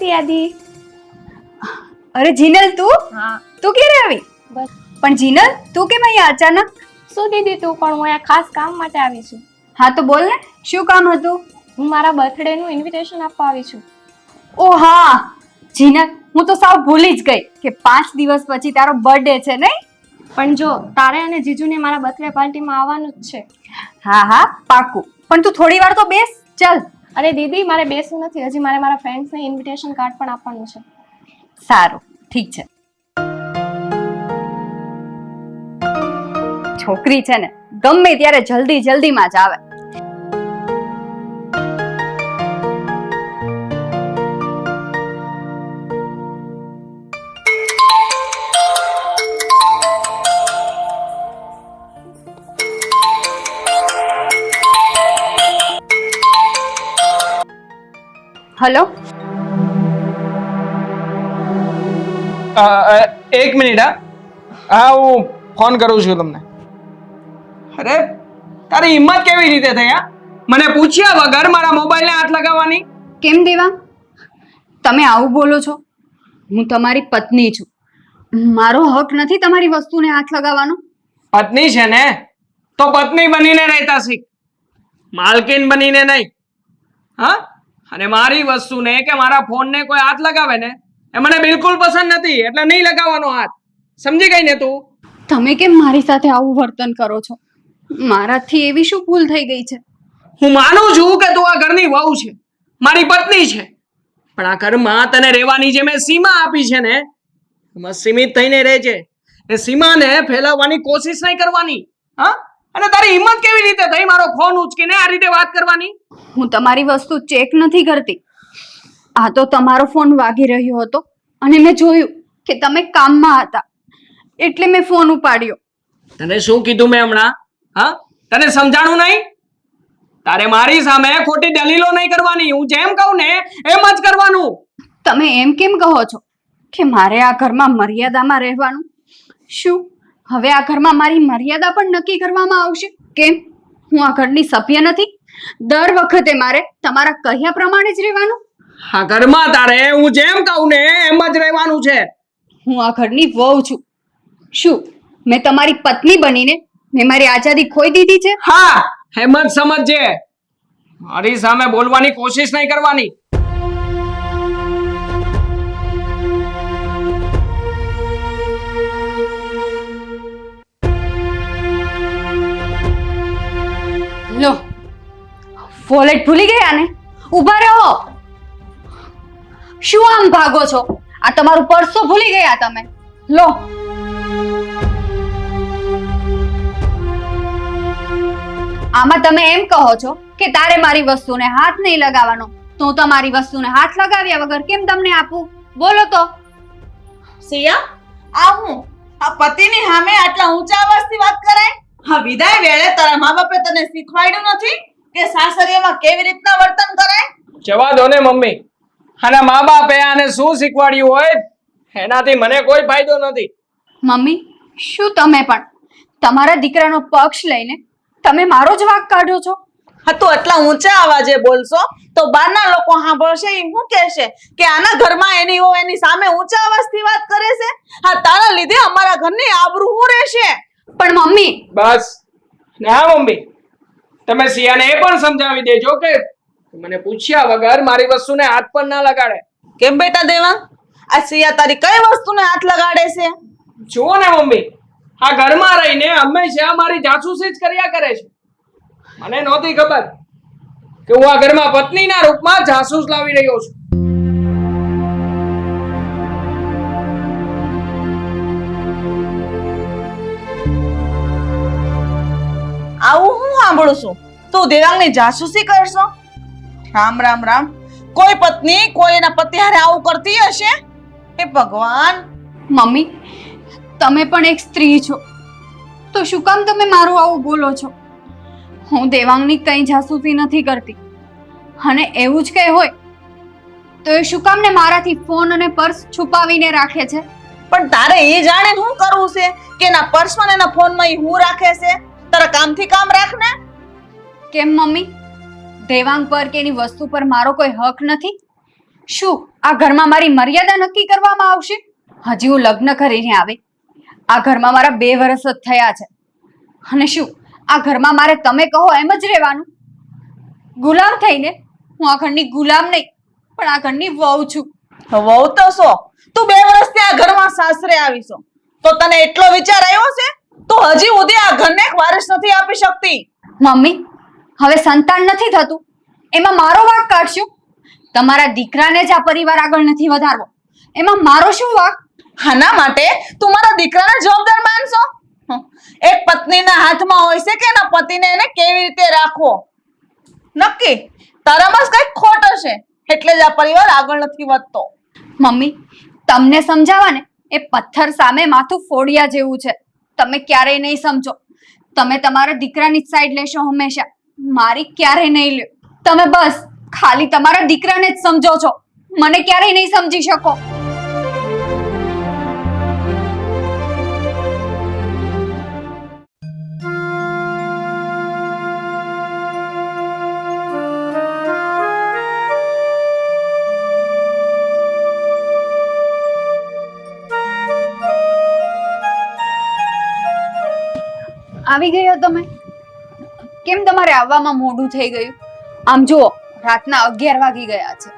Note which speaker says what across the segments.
Speaker 1: સિયાદી.
Speaker 2: અરે જીનલ
Speaker 1: હા
Speaker 2: તું ક્યારે આવી?
Speaker 1: બસ.
Speaker 2: પણ જીનલ તું કેમ અહીંયા અચાનક?
Speaker 1: શું દીદી તું પણ હું અહીંયા ખાસ કામ માટે આવી છું.
Speaker 2: હા તો બોલ ને, શું કામ હતું?
Speaker 1: હું મારા બર્થડે નું ઇન્વિટેશન આપવા આવી છું.
Speaker 2: ઓ હા જીનલ, હું તો સાવ ભૂલી જ ગઈ કે 5 દિવસ પછી તારો બર્થડે છે નહીં?
Speaker 1: પણ જો તારે અને જીજુને મારા બર્થડે પાર્ટીમાં આવવાનું જ છે.
Speaker 2: હા હા પાક્કું, પણ તું થોડી વાર તો બેસ. ચાલ.
Speaker 1: અરે દીદી મારે બેસવું નથી, હજી મારે મારા ફ્રેન્ડ્સને ઇન્વિટેશન કાર્ડ પણ આપવાનું છે.
Speaker 2: સારું, ઠીક છે. છોકરી છે ને ગમે ત્યારે જલ્દી જલ્દીમાં જ આવે. હેલો.
Speaker 3: એક મિનિટ. હા હું ફોન કરું છું તમને. અરે તારી હિંમત કેવી રીતે થઈ? મને પૂછ્યા વગર મારા મોબાઈલને હાથ લગાવવાની?
Speaker 2: કેમ દેવા, તમે આવું બોલો છો? હું તમારી પત્ની છું, મારો હક નથી તમારી વસ્તુને હાથ લગાવવાનો.
Speaker 3: પત્ની છે ને તો પત્ની બનીને રહેતા શીખ, માલકીન બનીને નહીં. હા, અને મારી વસ્તુને કે મારા ફોનને કોઈ હાથ લગાવે ને એ મને બિલકુલ પસંદ નથી, એટલે નહીં લગાવવાનો હાથ. સમજી ગઈ ને તું?
Speaker 2: તમે કેમ મારી સાથે આવું વર્તન કરો છો? મારાથી એવી શું ભૂલ થઈ ગઈ છે?
Speaker 3: હું માનું છું કે તું આ ઘરની વહુ છે, મારી પત્ની છે, પણ આ ઘરમાં તને રહેવાની જે મેં સીમા આપી છે ને એમાં સીમિત થઈને રહેજે. એ સીમાને ફેલાવવાની કોશિશ નહીં કરવાની. હા, અને તારી હિંમત કેવી રીતે થઈ મારો ફોન ઉચકીને આ રીતે વાત કરવાની?
Speaker 2: હું તમારી વસ્તુ ચેક નથી કરતી. આ તો તમારો ફોન વાગી રહ્યો હતો અને મેં જોયું કે તમે કામમાં હતા, એટલે મેં ફોન ઉપાડ્યો.
Speaker 3: તને શું કીધું મેં હમણાં? હા, તને સમજાણું નહીં? તારે મારી સામે ખોટી દલીલો નહીં કરવાની. હું જેમ કહું ને એમ જ કરવાનું.
Speaker 2: તમે એમ કેમ કહો છો કે મારે આ ઘરમાં મર્યાદામાં રહેવાનું? શું હવે આ ઘરમાં મારી મર્યાદા પણ નક્કી કરવામાં આવશે? કેમ, હું આ ઘરની સભ્ય નથી? દર વખતે મારે તમારા કહ્યા પ્રમાણે જ રહેવાનું?
Speaker 3: આ ઘરમાં તારે હું જેમ કહું ને એમ જ રહેવાનું છે.
Speaker 2: હું આ ઘરની વહુ છું. શું મેં તમારી પત્ની બનીને મેં મારી આઝાદી ખોઈ દીધી છે?
Speaker 3: હા, એમ જ સમજજે. મારી સામે બોલવાની કોશિશ નહીં કરવાની.
Speaker 2: લો, વોલેટ ભૂલી ગયા ને? ઊભા રહો. શું આમ ભાગો છો? આ તમારું પર્સ તો ભૂલી ગયા તમે. લો. આમાં તમે એમ કહો છો કે તારે મારી વસ્તુને હાથ નહીં લગાવવાનો, તો હું તમારી વસ્તુને હાથ લગાવ્યા વગર કેમ તમને આપું? બોલો તો.
Speaker 4: સિયા, આ હું આ પતિની સામે આટલા ઊંચા અવાજથી વાત કરાય? હા, વિદાય વેળે તારા મા બાપે તને શીખવાડ્યું નથી કે સાસરિયામાં કેવી રીતના વર્તન કરાય?
Speaker 3: જવા દો ને મમ્મી. આના મા બાપે આને શું શીખવાડ્યું હોય એનાથી મને કોઈ ફાયદો નથી.
Speaker 2: મમ્મી, શું તમે પણ તમારા દીકરાનો પક્ષ લઈને તમે મારો જ વાંક કાઢો છો?
Speaker 4: હા, તો આટલા ઊંચા અવાજે બોલશો તો બહારના લોકો સાંભળશે, એ શું કહેશે કે આના ઘરમાં એની વહુ એની સામે ઊંચા અવાજથી વાત કરે છે? હા, તારા લીધે અમારા ઘરની આબરૂ શું રહેશે?
Speaker 2: પણ મમ્મી.
Speaker 3: બસ ને. હા મમ્મી, તમે સિયાને એ પણ સમજાવી દેજો કે મને પૂછ્યા વગર મારી વસ્તુને હાથ પણ ના લગાડે.
Speaker 4: કેમ બેટા દેવાંગ, આ સિયા તારી કઈ વસ્તુને હાથ લગાડે છે?
Speaker 3: જુઓ ને મમ્મી, આ ઘરમાં રહીને હંમેશા મારી જાસૂસી જ કર્યા કરે છે. મને નહોતી ખબર કે હું આ ઘરમાં પત્નીના રૂપમાં જાસૂસ લાવી રહ્યો છું.
Speaker 4: આવું હું સાંભળું છું? તું દેવાંગની જાસૂસી કરશો? રામ રામ રામ. કોઈ પત્ની કોઈ એના પતિ હારે આવું કરતી હશે? હે ભગવાન.
Speaker 2: મમ્મી, તમે પણ એક સ્ત્રી છો, તો શું કામ તમે મારું આવું બોલો છો? હું દેવાંગની કઈ જાસૂસી નથી કરતી, અને એવું જ કઈ હોય તો એ શું કામ ને મારાથી ફોન અને પર્સ છુપાવીને રાખે છે?
Speaker 4: પણ તારે એ જાણે શું કરવું છે કે એના પર્સમાં ને એના ફોનમાં ઈ હું રાખે છે? તારા કામથી કામ રાખ ને.
Speaker 2: કેમ મમ્મી, દેવાંગ પર કે એની વસ્તુ પર મારો કોઈ હક નથી? શું આ ઘરમાં મારી મર્યાદા નક્કી કરવામાં આવશે? હજી હું લગ્ન કરીને આવી, આ ઘરમાં મારા 2 વર્ષ જ થયા છે, અને શું આ ઘરમાં મારે તમે કહો એમ જ રહેવાનું? ગુલામ થઈને? હું આ ઘરની ગુલામ નહીં, પણ આ ઘરની વહુ છું.
Speaker 4: વહુ તો શો, તું 2 વર્ષથી આ ઘરમાં સાસરે આવી છો તો તને એટલો વિચાર આવ્યો છે? તું હજી સુધી આ ઘરને એક વારિસ નથી આપી શકતી.
Speaker 2: મમ્મી, હવે સંતાન નથી થતું એમાં મારો વાંક કાઢશો? તમારા દીકરાને જ આ પરિવાર આગળ નથી વધારવો, એમાં મારો શું વાંક?
Speaker 4: આના માટે તું મારા દીકરાને જવાબદાર માનશો? એક પત્નીના હાથમાં હોય છે કે એના પતિને એને કેવી રીતે રાખવો. નક્કી તારામાં જ કઈક ખોટ હશે, એટલે જ આ પરિવાર આગળ નથી વધતો.
Speaker 2: મમ્મી, તમને સમજાવવા ને એ પથ્થર સામે માથું ફોડ્યા જેવું છે. તમે ક્યારેય નહીં સમજો. તમે તમારા દીકરાની જ સાઈડ લેશો હંમેશા, મારી ક્યારેય નહીં લ્યો. તમે બસ ખાલી તમારા દીકરાને જ સમજો છો, મને ક્યારેય નહીં સમજી શકો. આવી ગયો તમે? કેમ તમારે આવવામાં મોડું થઈ ગયું? આમ જુઓ, રાતના 11 વાગી ગયા છે.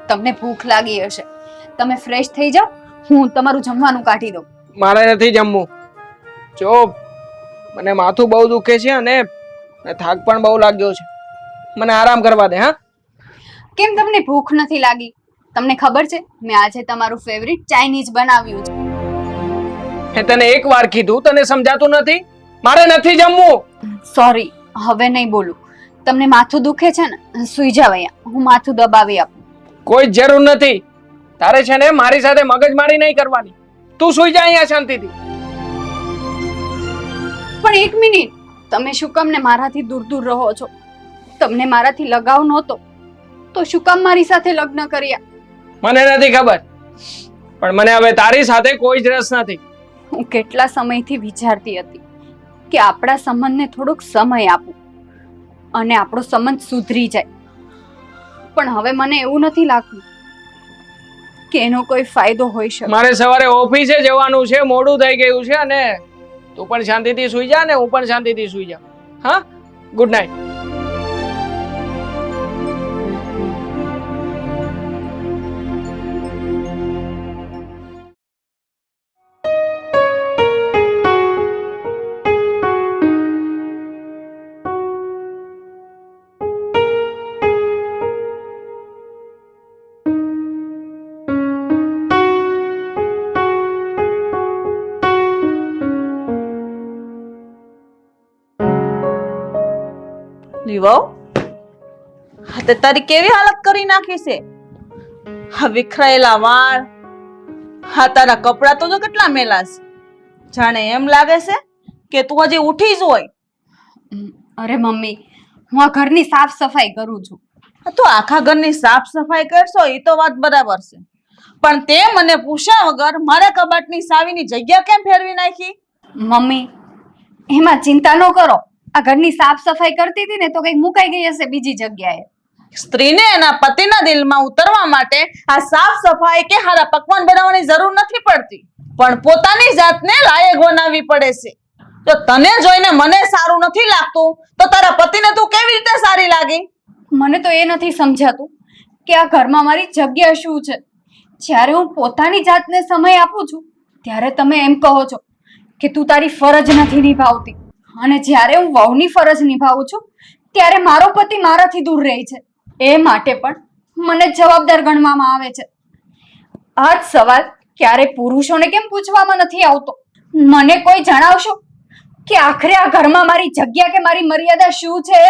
Speaker 2: તમને ભૂખ લાગી હશે, તમે ફ્રેશ થઈ જાઓ, હું તમારું જમવાનું કાઢી દઉં.
Speaker 3: મારે નથી જમવું. જો મને માથું બહુ દુખે છે અને થાક પણ બહુ લાગ્યો છે, મને આરામ કરવા દે. હા,
Speaker 2: કેમ તમને ભૂખ નથી લાગી? તમને ખબર છે મેં આજે તમારું ફેવરિટ ચાઇનીઝ બનાવ્યું છે.
Speaker 3: મેં તને એક વાર કીધું, તને સમજાતું નથી? મારે નથી જમવું.
Speaker 2: સોરી, હવે નહીં બોલું. તમને માથું દુખે છે ને, સુઈ જાવ અહીંયા, હું માથું દબાવી આપું.
Speaker 3: કોઈ જરૂર નથી. તારે છે ને મારી સાથે મગજમારી નહીં કરવાની. તું સુઈ જા અહીંયા શાંતિથી.
Speaker 2: પણ એક મિનિટ, તમે શું કામ ને મારાથી દૂર દૂર રહો છો? તમને મારાથી લગાવ નહોતો તો શું કામ મારી સાથે લગ્ન કર્યા?
Speaker 3: મને નથી ખબર, પણ મને હવે તારી સાથે કોઈ જ રસ નથી.
Speaker 2: હું કેટલા સમયથી વિચારતી હતી કે આપણા સંબંધને થોડોક સમય આપું અને આપણો સંબંધ સુધરી જાય, પણ હવે મને એવું નથી લાગતું કે એનો કોઈ ફાયદો હોઈ શકે.
Speaker 3: મારે સવારે ઓફિસે જવાનું છે, મોડું થઈ ગયું છે, અને તું પણ શાંતિથી સુઈ જા ને હું પણ શાંતિથી સુઈ જાઉં. હા, ગુડ નાઇટ.
Speaker 4: લીવો, હા તે તારી કેવી હાલત કરી નાખી છે. હા વિખરાયેલા વાળ, હા તારા કપડા તો જો કેટલા મેલા છે. જાણે એમ લાગે છે કે તું હજી ઉઠી જ હોય.
Speaker 2: અરે મમ્મી, હું આ ઘરની સાફ સફાઈ કરું છું.
Speaker 4: તો આખા ઘરની સાફ સફાઈ કરશો એ તો વાત બરાબર છે, પણ તે મને પૂછ્યા વગર મારા કબાટની સાવીની જગ્યા કેમ ફેરવી નાખી?
Speaker 2: મમ્મી, એમાં ચિંતા ન કરો. આ ઘરની સાફ સફાઈ કરતી હતી ને તો કઈક મુકાઈ ગઈ હશે બીજી જગ્યાએ.
Speaker 4: સ્ત્રીને એના પતિના દિલમાં ઉતરવા માટે આ સાફ સફાઈ કે હારા પકવાન બનાવવાની જરૂર નથી પડતી, પણ પોતાની જાતને લાયક બનાવવી પડે છે. તો તને જોઈને મને સારું નથી લાગતું તો તારા પતિને તું કેવી રીતે સારી લાગી?
Speaker 2: મને તો એ નથી સમજાતું કે આ ઘરમાં મારી જગ્યા શું છે. જ્યારે હું પોતાની જાતને સમય આપું છું ત્યારે તમે એમ કહો છો કે તું તારી ફરજ નથી નિભાવતી, અને જ્યારે હું વહુની ફરજ નિભાવું છું ત્યારે મારો પતિ મારાથી દૂર રહે છે. એ માટે પણ મને જવાબદાર ગણવામાં આવે છે. આ જ સવાલ ક્યારે પુરુષોને કેમ પૂછવામાં નથી આવતો? મને કોઈ જણાવશો કે આખરે આ ઘરમાં મારી જગ્યા કે મારી મર્યાદા શું છે?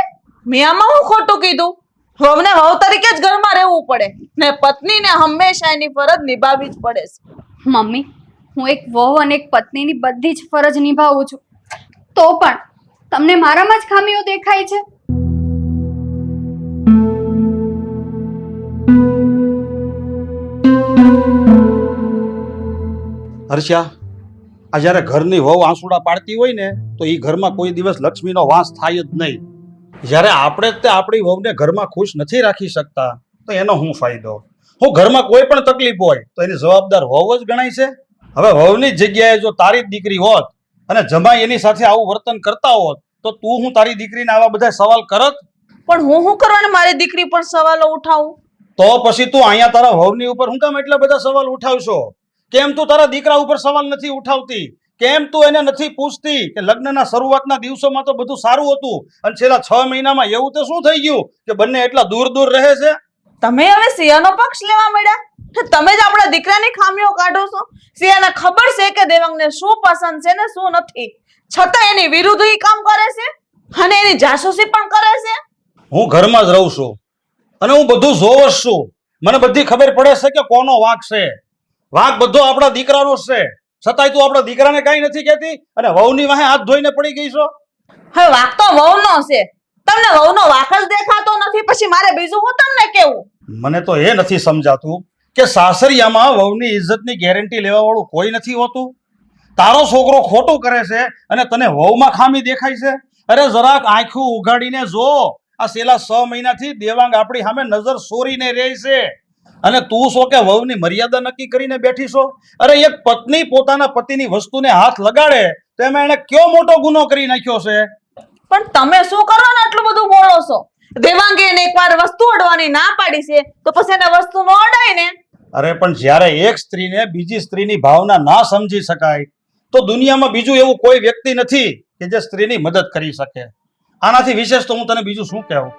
Speaker 4: મેં આમાં હું ખોટું કીધું? વહુને વહુ તરીકે જ ઘરમાં રહેવું પડે ને પત્નીને હંમેશા એની ફરજ નિભાવવી જ પડે છે.
Speaker 2: મમ્મી, હું એક વહુ અને એક પત્નીની બધી જ ફરજ નિભાવું છું, તો પણ તમને મારામાં જ ખામીઓ દેખાય છે.
Speaker 5: હર્ષા, આ જ્યારે ઘરની વહુ આંસુડા પાડતી હોય ને તો એ ઘરમાં કોઈ દિવસ લક્ષ્મીનો વાસ થાય જ નહીં. જ્યારે આપણે જ તે આપણી વહુને ઘરમાં ખુશ નથી રાખી શકતા તો એનો શું ફાયદો? હું ઘરમાં કોઈ પણ તકલીફ હોય તો એની જવાબદાર વહુ જ ગણાય છે. હવે વહુની જ જગ્યાએ જો તારી જ દીકરી હોત અને જમાઈ એની સાથે આવું વર્તન કરતા હોત તો તું હું તારી દીકરીને આવા બધા સવાલ કરત?
Speaker 4: પણ હું શું કરવાનું મારી દીકરી પર સવાલો ઉઠાવું?
Speaker 5: તો પછી તું અહીંયા તારા વહુની ઉપર હું કામ એટલા બધા સવાલ ઉઠાવશો? કેમ તું તારા દીકરા ઉપર સવાલ નથી ઉઠાવતી? કેમ તું એને નથી પૂછતી કે લગ્નના શરૂઆતના દિવસોમાં તો બધું સારું હતું અને છેલ્લા 6 મહિનામાં એવું તો શું થઈ ગયું કે બંને એટલા દૂર દૂર રહે છે?
Speaker 4: તમે હવે સિયાનો પક્ષ લેવા માંડ્યા? તમે જ આપણા દીકરાની ખામીઓ કાઢો છો. સિયાને ખબર છે કે દેવાંગને શું પસંદ છે ને શું નથી, છતાં એની વિરુદ્ધ ઈ કામ કરે છે અને એની જાસૂસી પણ કરે છે.
Speaker 5: હું ઘરમાં જ રહું છું અને હું બધું જોવ જ છું. મને બધી ખબર પડે છે કે કોનો વાંક છે. વાંક બધો આપણા દીકરાનો જ છે, છતાંય તું આપણા દીકરાને કાંઈ નથી કહેતી અને વહુની વાહે હાથ ધોઈને પડી ગઈ છો.
Speaker 4: હવે વાંક તો વહુનો છે. તમને વહુનો વાંક જ દેખાતો નથી, પછી મારે બીજું હું તમને કેવું?
Speaker 5: મને તો એ નથી સમજાતું કે સાસરિયામાં વહુની ઇજ્જતની ગેરંટી લેવા વાળું કોઈ નથી હોતું. તારો છોકરો ખોટું કરે છે અને તને વહુમાં ખામી દેખાય છે. અરે જરાક આંખું ઉઘાડીને જો. આ છેલ્લા 6 મહિનાથી દેવાંગ આપણી સામે નજર સોરીને રહે છે અને તું શું કે વહુની મર્યાદા નક્કી કરીને બેઠી છો? અરે એક પત્ની પોતાના પતિની વસ્તુને હાથ લગાડે તો એમાં એને કયો મોટો ગુનો કરી નાખ્યો છે?
Speaker 4: પણ તમે શું કરવાનું આટલું બધું બોલો છો? દેવાંગે એને એકવાર વસ્તુ અડવાની ના પાડી છે તો પછી એને વસ્તુ ન અડાય ને.
Speaker 5: અરે પણ જ્યારે એક સ્ત્રીને બીજી સ્ત્રીની ભાવના ના સમજી શકાય તો દુનિયામાં બીજું એવું કોઈ વ્યક્તિ નથી કે જે સ્ત્રીની મદદ કરી શકે. આનાથી વિશેષ તો હું તને બીજું શું કહેવું?